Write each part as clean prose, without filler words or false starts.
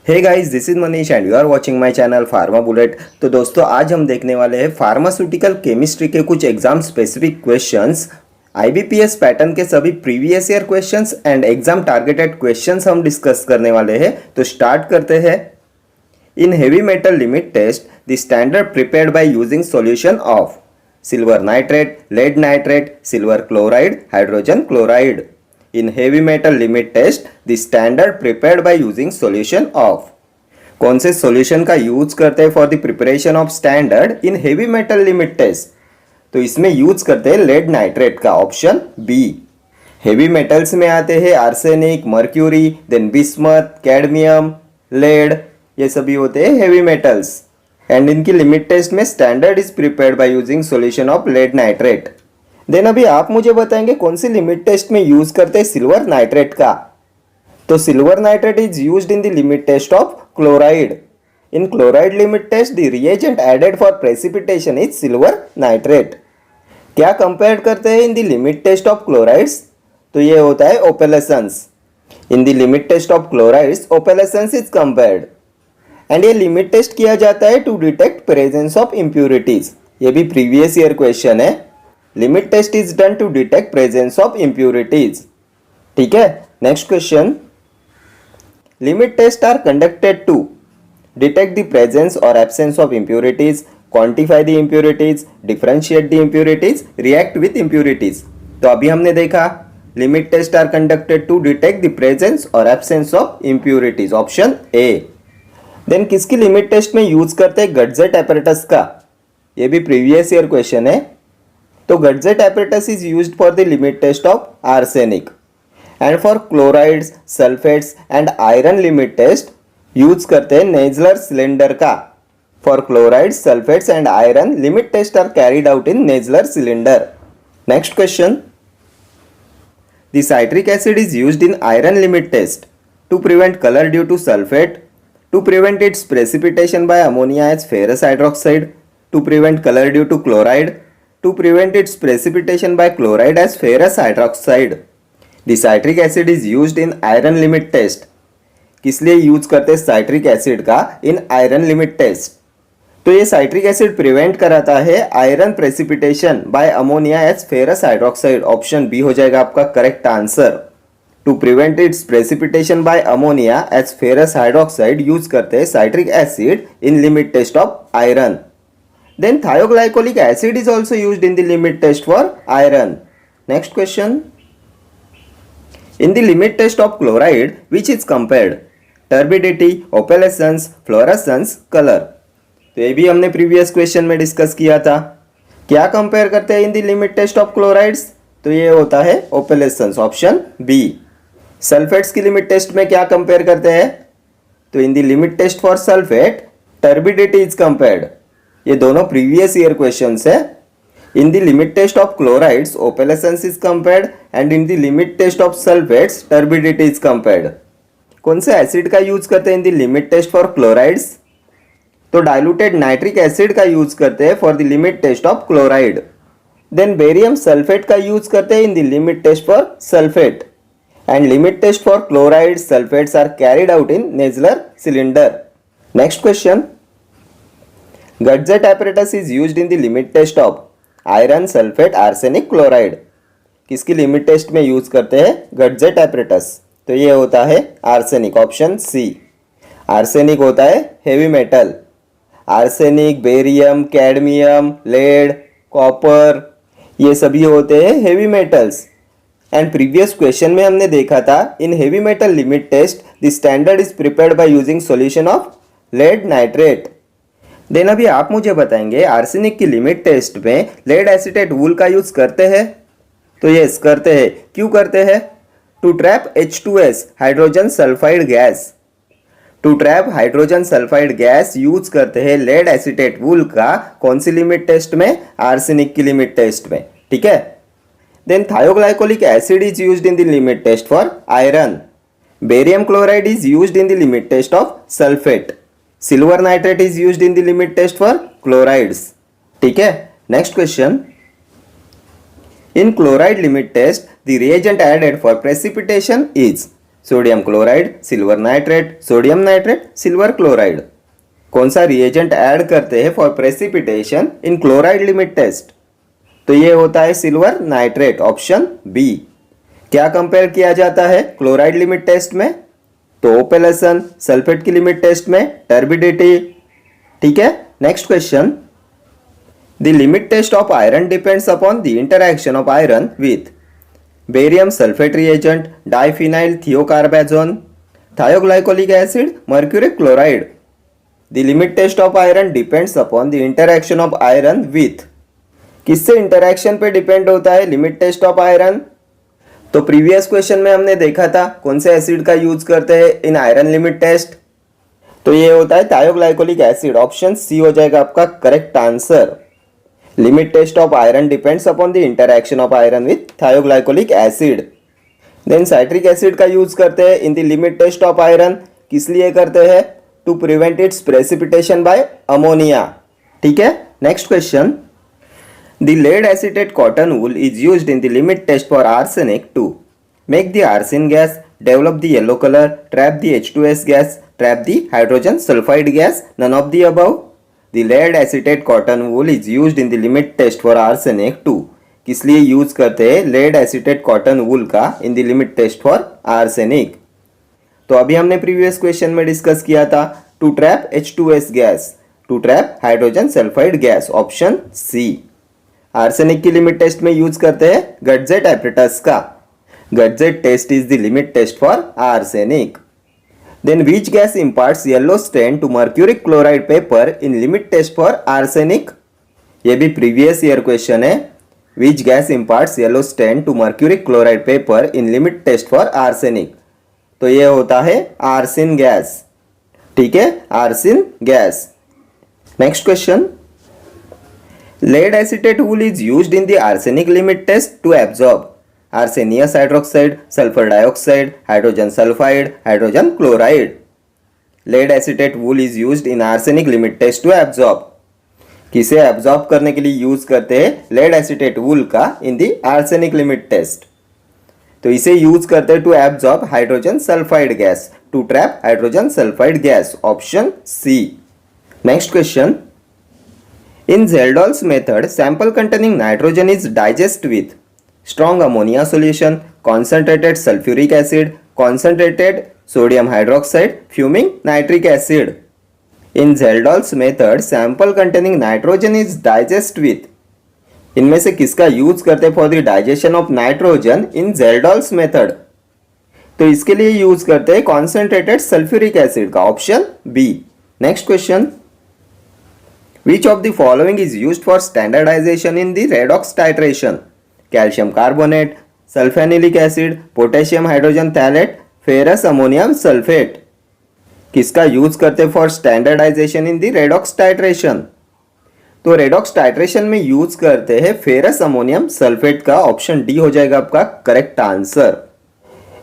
Hey guys, this is Manish and you are watching my channel Pharma Bullet. तो दोस्तों, आज हम देखने वाले हैं फार्मास्यूटिकल केमिस्ट्री के कुछ exam specific questions. IBPS pattern के सभी previous year questions and exam targeted questions हम डिस्कस करने वाले हैं। तो स्टार्ट करते हैं। In heavy metal limit test the standard prepared by using solution of silver nitrate, lead nitrate, silver chloride, hydrogen chloride. In heavy metal limit test, the standard prepared by using solution of कौन से solution का use करते हैं for the preparation of standard in heavy metal limit test? तो इसमें use करते हैं lead nitrate का, ऑप्शन बी। हेवी मेटल्स में आते हैं arsenic, mercury, then bismuth, cadmium, lead, ये सभी होते हैं हेवी मेटल्स। एंड इनकी लिमिट टेस्ट में standard is prepared by using solution of lead nitrate. Then अभी आप मुझे बताएंगे कौन सी लिमिट टेस्ट में यूज करते हैं सिल्वर नाइट्रेट का? तो silver nitrate is used in the limit test of chloride. In chloride limit test the reagent added for precipitation is silver nitrate. क्या कंपेयर करते हैं in the limit test of chlorides? तो ये होता है opalescence. In the limit test of chlorides opalescence is compared. And ये limit test किया जाता है to detect presence of impurities. ये भी प्रीवियस ईयर क्वेश्चन है। Limit test is done to detect presence of impurities. ठीक है, next question. Limit test are conducted to detect the presence और absence of impurities, quantify the impurities, differentiate the impurities, react with impurities. तो अभी हमने देखा limit test are conducted to detect the presence और absence of impurities, option A. Then किसकी limit test में use करते हैं गटजेट एपरेटस का? ये भी प्रीवियस ईयर क्वेश्चन है। तो गटजेट apparatus is used for the limit test of arsenic and for chlorides, sulfates and iron limit test use करते हैं नेजलर सिलेंडर का। For chlorides, sulfates and iron limit test are carried out in Nessler cylinder. Next question. The citric acid is used in iron limit test to prevent color due to sulfate, to prevent its precipitation by ammonia as ferrous hydroxide, to prevent color due to chloride, to prevent its precipitation by chloride as ferrous hydroxide. The citric acid is used in iron limit test. किस लिए use करते हैं citric acid का इन iron limit test? तो ये citric acid prevent कराता है iron precipitation by ammonia as ferrous hydroxide, option B हो जाएगा आपका correct answer. To prevent its precipitation by ammonia as ferrous hydroxide use करते हैं citric acid in limit test of iron. Then thioglycolic acid is also used in the limit test for iron. Next question. In the limit test of chloride, which is compared? Turbidity, opalescence, fluorescence, color. तो ये भी हमने previous question में discuss किया था। क्या compare करते हैं in the limit test of chlorides? तो ये होता है ओपेलेसेंस, ऑप्शन बी। सल्फेट्स की लिमिट टेस्ट में क्या कंपेयर करते हैं? तो in the limit test for sulphate turbidity is compared. ये दोनों प्रीवियस ईयर क्वेश्चंस है। In the limit test of chlorides opalescence is compared and in the limit test of sulphates turbidity is compared. कौन से acid का use करते हैं in the limit test for chlorides? तो diluted nitric acid का use करते हैं for the limit test of chloride. Then barium sulphate का यूज करते हैं in the limit test for sulphate. And limit test for chloride sulphates are carried out in Nessler cylinder. Next question. Gutzeit apparatus is used in the limit test of iron, sulfate, arsenic, chloride. किसकी limit test में use करते हैं गटजेट apparatus? तो ये होता है arsenic, option c. Arsenic होता है heavy metal. Arsenic, barium, cadmium, lead, copper, ये सभी होते हैं heavy metals. And previous question में हमने देखा था in heavy metal limit test the standard is prepared by using solution of lead nitrate. Then अभी आप मुझे बताएंगे आर्सेनिक की लिमिट टेस्ट में लेड एसीटेट वूल का यूज करते हैं? तो यस करते हैं। क्यों करते हैं? To trap H2S hydrogen sulphide gas. To trap hydrogen sulphide gas use करते हैं लेड एसीटेट वूल का कौन सी लिमिट टेस्ट में? आर्सेनिक की लिमिट टेस्ट में। ठीक है। Then thioglycolic acid is used in the limit test for iron. Barium chloride is used in the limit test of sulphate. Silver nitrate is used in the limit test for chlorides. ठीक है। Next question. In chloride limit test the reagent added for precipitation is sodium chloride, silver nitrate, sodium nitrate, silver chloride. कौन सा reagent add करते हैं for precipitation in chloride limit test? तो ये होता है सिल्वर नाइट्रेट, ऑप्शन बी। क्या compare किया जाता है क्लोराइड लिमिट टेस्ट में? तो ओपेलेसन, सल्फेट की लिमिट टेस्ट में टर्बिडिटी। ठीक है, next question. The limit test of iron depends upon the interaction of iron with barium sulphate reagent, diphenyl thiocarbazone, thioglycolic acid, mercuric chloride. The limit test of iron depends upon the interaction of iron with. किससे interaction पे depend होता है limit test of iron? तो previous question में हमने देखा था कौन से एसिड का यूज करते हैं इन आयरन लिमिट टेस्ट। तो ये होता है थायोग्लाइकोलिक एसिड, ऑप्शन सी हो जाएगा आपका correct answer. Limit test of iron depends upon the interaction of iron with thioglycolic acid. Then citric acid का यूज करते हैं in the limit test of iron. किस लिए करते हैं? To prevent its precipitation by ammonia. ठीक है, next question. The lead acetate cotton wool is used in the limit test for arsenic to make the arsine gas, develop the yellow color, trap the H2S gas, trap the hydrogen sulfide gas, none of the above. The lead acetate cotton wool is used in the limit test for arsenic to किस लिए use करते हैं lead acetate cotton wool का in the limit test for arsenic? तो अभी हमने previous question में discuss किया था to trap H2S gas, to trap hydrogen sulphide gas, option c. Arsenic की लिमिट टेस्ट में यूज करते हैं गटजेट एपरेटस का। Gutzeit test is the limit test for arsenic. Then which gas imparts yellow stain to mercuric chloride paper in limit test for arsenic? ये भी previous year question है। Which gas imparts yellow stain to mercuric chloride paper in limit test for arsenic? तो ये होता है arsine gas. ठीक है, arsine gas. Next question. Lead acetate wool is used in the arsenic limit test to absorb arsenious hydroxide, sulfur dioxide, hydrogen sulfide, hydrogen chloride. Lead acetate wool is used in arsenic limit test to absorb. किसे absorb करने के लिए use करते हैं lead acetate wool का in the arsenic limit test? तो इसे use करते हैं to absorb hydrogen sulfide gas, to trap hydrogen sulfide gas, option C. Next question. In Zeldol's method, sample containing nitrogen is digested with strong ammonia solution, concentrated sulfuric acid, concentrated sodium hydroxide, fuming nitric acid. In Zeldol's method, sample containing nitrogen is digested with। इनमें से किसका use करते for the digestion of nitrogen in Zeldol's method? तो इसके लिए use करते हैं concentrated sulphuric acid का, option B. Next question. Which of the following is used for standardization in the redox titration? Calcium carbonate, sulfanilic acid, potassium hydrogen thalate, ferrous ammonium sulfate. किसका use करते for standardization in the redox titration? तो redox titration में use करते हैं ferrous ammonium sulphate का, option d हो जाएगा आपका करेक्ट आंसर।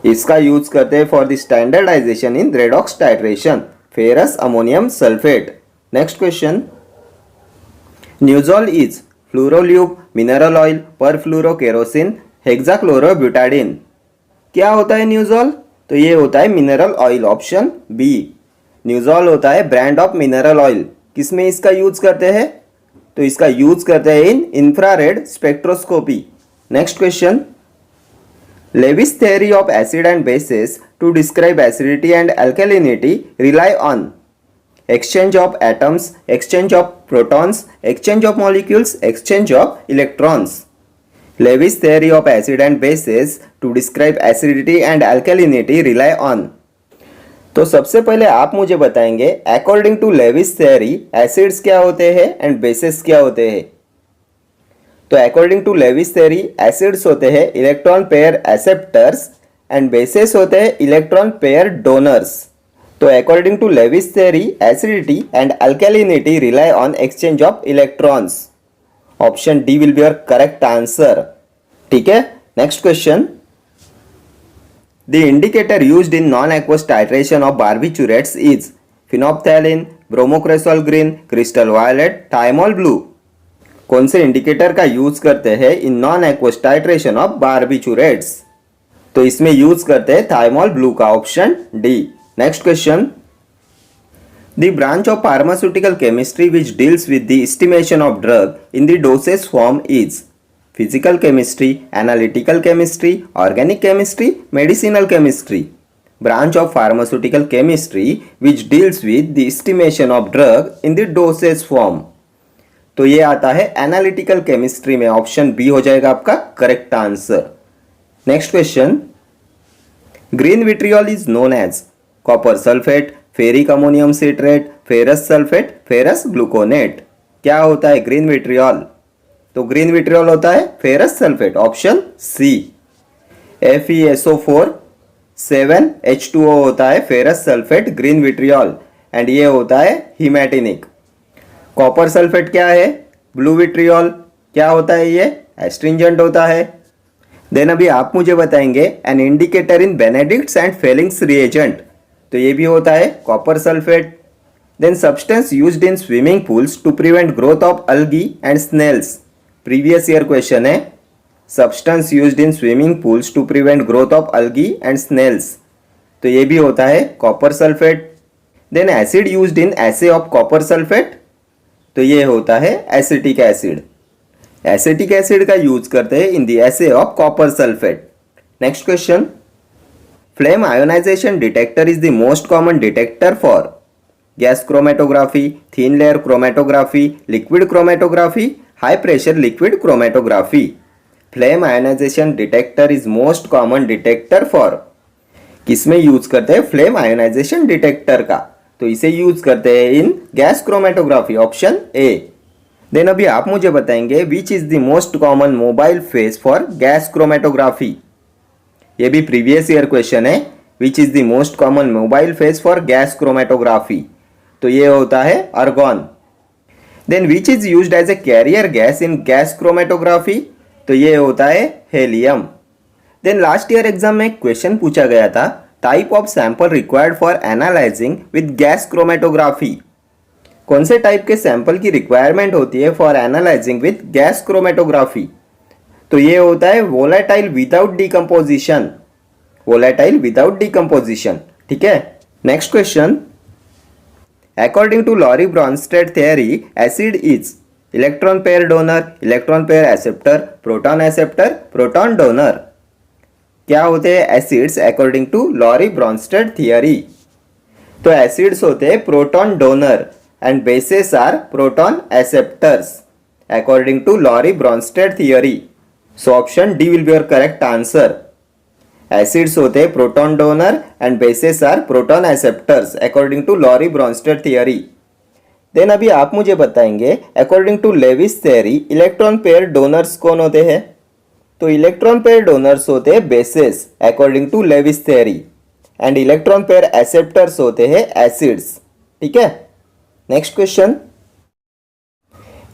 इसका यूज करते हैं for the standardization in redox titration, ferrous ammonium sulphate. Next question. Nuzol is fluorolube, mineral oil, perfluorokerosene, hexachlorobutadiene. क्या होता है न्यूजॉल? तो ये होता है mineral oil, option b. Nujol होता है ब्रांड ऑफ मिनरल ऑयल। किसमें इसका यूज करते हैं? तो इसका यूज करते हैं in infrared spectroscopy. Next question. Lewis theory of acid and bases to describe acidity and alkalinity rely on exchange of atoms, exchange of protons, exchange of molecules, exchange of electrons. Lewis theory of acid and bases to describe acidity and alkalinity rely on। तो सबसे पहले आप मुझे बताएंगे according to Lewis theory acids क्या होते हैं and bases क्या होते हैं। तो according to Lewis theory acids होते हैं electron pair acceptors and bases होते हैं इलेक्ट्रॉन पेयर डोनर्स। तो according to Lewis theory acidity and alkalinity rely on exchange of electrons, option D will be your correct answer. ठीक है, next question. The indicator used in non aqueous titration of barbiturates is फिनोप्थैलिन, ब्रोमोक्रेसोल green, crystal violet, thymol blue. कौन से indicator का use करते हैं in non aqueous titration of barbiturates? तो इसमें use करते हैं थाइमोल ब्लू का, option d. Next question, the branch of pharmaceutical chemistry which deals with the estimation of drug in the dosage form is physical chemistry, analytical chemistry, organic chemistry, medicinal chemistry. Branch of pharmaceutical chemistry which deals with the estimation of drug in the dosage form, तो ये आता है analytical chemistry में, option B हो जाएगा आपका correct answer. Next question, green vitriol is known as copper sulphate, ferric ammonium citrate, ferrous sulphate, ferrous gluconate. क्या होता है ग्रीन विट्रियोल? तो ग्रीन विट्रियोल होता है ferrous sulphate, option C. FeSO4 7H2O होता है ferrous sulphate green vitriol, and ये होता है हिमैटिनिक। कॉपर सल्फेट क्या है? Blue vitriol. क्या होता है ये? एस्ट्रिंजेंट होता है। देन अभी आप मुझे बताएंगे an indicator in Benedict's and Fehling's reagent, तो ये भी होता है copper sulphate. Then substance used in swimming pools to prevent growth of algae and snails, previous year question है। Substance used in swimming pools to prevent growth of algae and snails, तो ये भी होता है copper sulphate. Then acid used in assay of copper sulphate, तो ये होता है एसिटिक एसिड। एसिटिक एसिड का यूज करते हैं in the assay of copper sulphate. Next question, flame ionisation detector is the most common detector for gas chromatography, thin layer chromatography, liquid chromatography, high pressure liquid chromatography. Flame ionisation detector is most common detector for, किसमें use करते हैं flame ionisation detector का? तो इसे use करते हैं in gas chromatography, option A. Then अभी आप मुझे बताएंगे which is the most common mobile phase for gas chromatography, ये भी प्रीवियस ईयर क्वेश्चन है। Which is the most common mobile phase for gas chromatography, तो ये होता है argon. Then which is used as a carrier gas in gas chromatography, तो ये होता है helium. Then last year exam में क्वेश्चन पूछा गया था, type of sample required for analysing with gas chromatography, कौन से टाइप के सैंपल की रिक्वायरमेंट होती है for analysing with gas chromatography, तो ये होता है volatile without decomposition, volatile without decomposition, ठीक है। Next question, according to Lowry Bronsted theory acid is electron pair donor, electron pair acceptor, proton acceptor, proton donor. क्या होते हैं acids according to Lowry Bronsted theory? तो acids होते हैं proton donor and bases are proton acceptors according to Lowry Bronsted theory, so option D will be your correct answer. Acids होते हैं proton donor and bases are proton acceptors according to Lowry Bronsted theory. Then अभी आप मुझे बताएंगे according to Lewis theory electron pair donors कौन होते हैं? तो इलेक्ट्रॉन पेयर डोनर्स होते हैं bases according to Lewis theory, and electron pair acceptors होते हैं एसिड्स, ठीक है। Next question,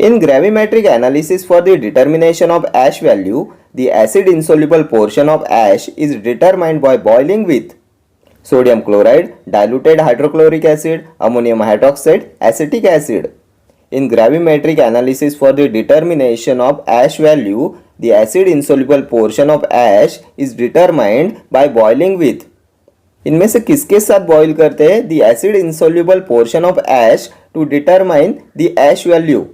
in gravimetric analysis for the determination of ash value the acid insoluble portion of ash is determined by boiling with sodium chloride, diluted hydrochloric acid, ammonium hydroxide, acetic acid. In gravimetric analysis for the determination of ash value, the acid insoluble portion of ash is determined by boiling with, इनमें से किसके साथ boil करते हैं? The acid insoluble portion of ash to determine the ash value,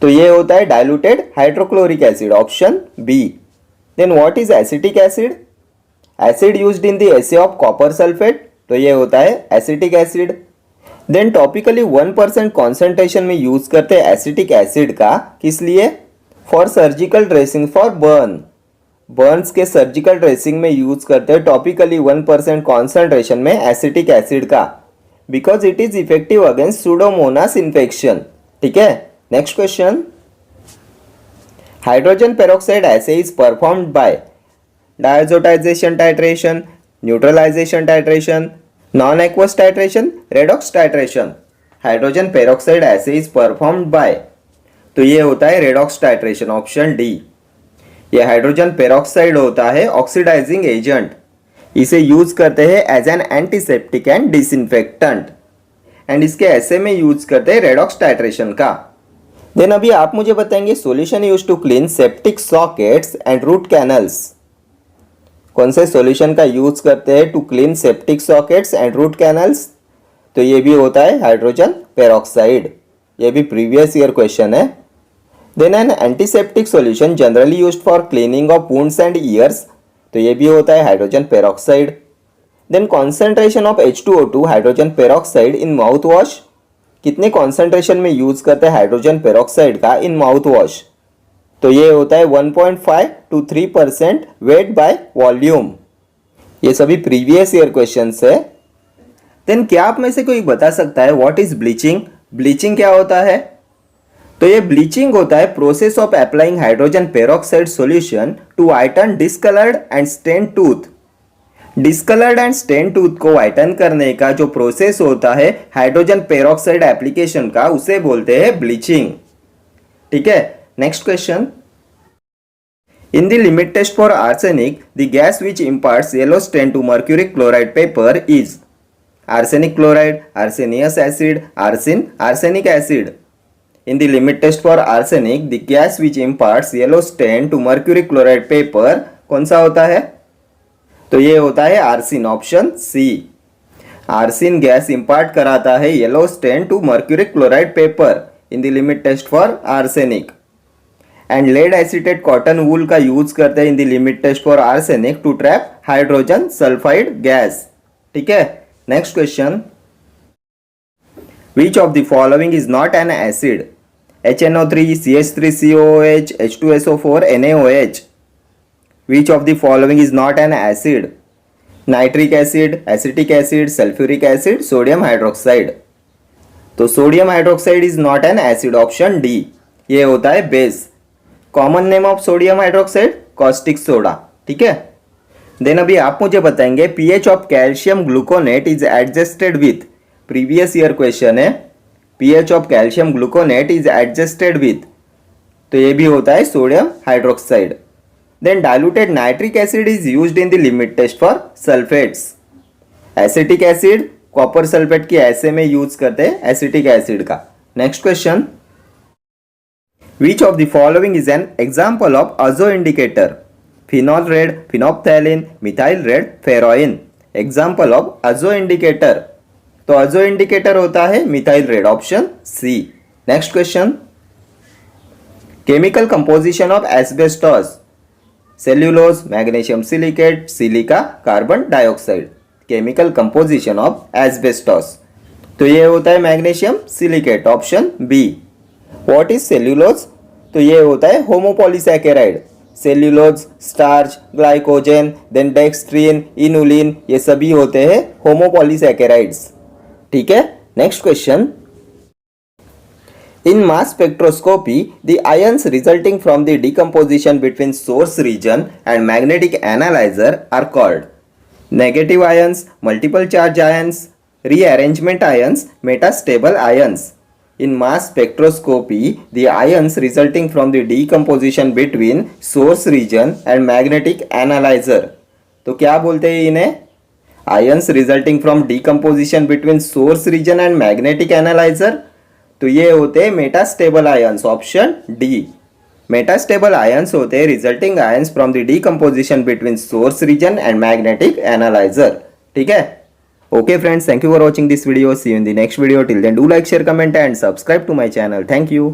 तो ये होता है diluted hydrochloric acid, option B. Then what is acetic acid? Acid used in the assay of copper sulphate, तो ये होता है acetic acid. Then topically 1% concentration में use करते हैं एसिटिक एसिड का, किस लिए? For surgical dressing for burn, burns के सर्जिकल ड्रेसिंग में यूज करते हैं टॉपिकली 1% कॉन्सेंट्रेशन में एसिटिक एसिड का, because it is effective against Pseudomonas infection, ठीक है। Next question, hydrogen peroxide assay is performed by diazotization titration, neutralization titration, non-aqueous titration, redox titration. Hydrogen peroxide assay is performed by, तो ये होता है redox titration, option D. ये hydrogen peroxide होता है oxidising agent, इसे यूज करते हैं as an antiseptic and disinfectant, and इसके ऐसे में यूज करते हैं रेडॉक्स टाइट्रेशन का। देन अभी आप मुझे बताएंगे solution used to clean septic sockets and root canals, कौन से सॉल्यूशन का यूज करते हैं to clean septic sockets and root canals? तो ये भी होता है हाइड्रोजन पेरोक्साइड। ये भी प्रीवियस ईयर क्वेश्चन है। Then an antiseptic solution generally used for cleaning of wounds and ears, तो ये भी होता है hydrogen peroxide. Then concentration of H2O2 hydrogen peroxide in mouthwash, कितने कॉन्सेंट्रेशन में यूज करते हैं हाइड्रोजन पेरोक्साइड का इन माउथ वॉश? तो ये होता है 1.5 to 3% वेट बाय वॉल्यूम। ये सभी प्रीवियस ईयर क्वेश्चंस है। देन क्या आप में से कोई बता सकता है व्हाट इज ब्लीचिंग? ब्लीचिंग क्या होता है? तो ये ब्लीचिंग होता है process of applying hydrogen peroxide solution to whiten discoloured and stain tooth. Discoloured and stain tooth को व्हाइटन करने का जो प्रोसेस होता है हाइड्रोजन पेरोक्साइड एप्लीकेशन का, उसे बोलते हैं ब्लीचिंग। ठीक है, next question. In the limit test for arsenic the gas which imparts yellow stain to mercuric chloride paper is arsenic chloride, arsenious acid, arsine, arsenic acid. In the limit test for arsenic, the gas which imparts yellow stain to mercury chloride paper कौन सा होता है? तो ये होता है arsine, option C. Arsine gas impart कराता है yellow stain to mercury chloride paper in the limit test for arsenic. And lead acetate cotton wool का यूज करते हैं in the limit test for arsenic to trap hydrogen sulphide gas. ठीक है, next question. Which of the following is not an acid? HNO3, CH3COOH, H2SO4, NaOH. Which of the following is not an acid? Nitric acid, acetic acid, sulfuric acid, sodium hydroxide. तो sodium hydroxide is not an acid, option D. ये होता है base. Common name of sodium hydroxide caustic soda. ठीक है, then अभी आप मुझे बताएंगे pH of calcium gluconate is adjusted with. Previous year question है, pH of calcium gluconate is adjusted with, तो ये भी होता है sodium hydroxide. Then diluted nitric acid is used in the limit test for sulphates. Acetic acid copper sulphate की assay में use करते हैं एसिटिक एसिड का। Next question. Which of the following is an example of azo indicator? Phenol red, phenolphthalein, methyl red, ferroin. Example of azo indicator, तो azo indicator होता है methyl red, option c. Next question. Chemical composition of asbestos? Cellulose, magnesium silicate, silica, carbon dioxide. Chemical composition of asbestos, तो ये होता है magnesium silicate, option b. What is cellulose? तो ये होता है homopolysaccharide. Cellulose, starch, glycogen, then dextrin, inulin, ये सभी होते हैं होमोपॉलीसैकेराइड्स। ठीक है, next question. In mass spectroscopy the ions resulting from the decomposition between source region and magnetic analyser are called negative ions, multiple charge ions, rearrangement ions, metastable ions. In mass spectroscopy, the ions resulting from the decomposition between source region and magnetic analyzer, तो क्या बोलते हैं इन्हें? Ions resulting from decomposition between source region and magnetic analyzer, तो ये होते हैं metastable ions, option D. Metastable ions होते हैं resulting ions from the decomposition between source region and magnetic analyzer। ठीक है, okay friends, thank you for watching this video. See you in the next video. Till then, do like, share, comment and subscribe to my channel. Thank you.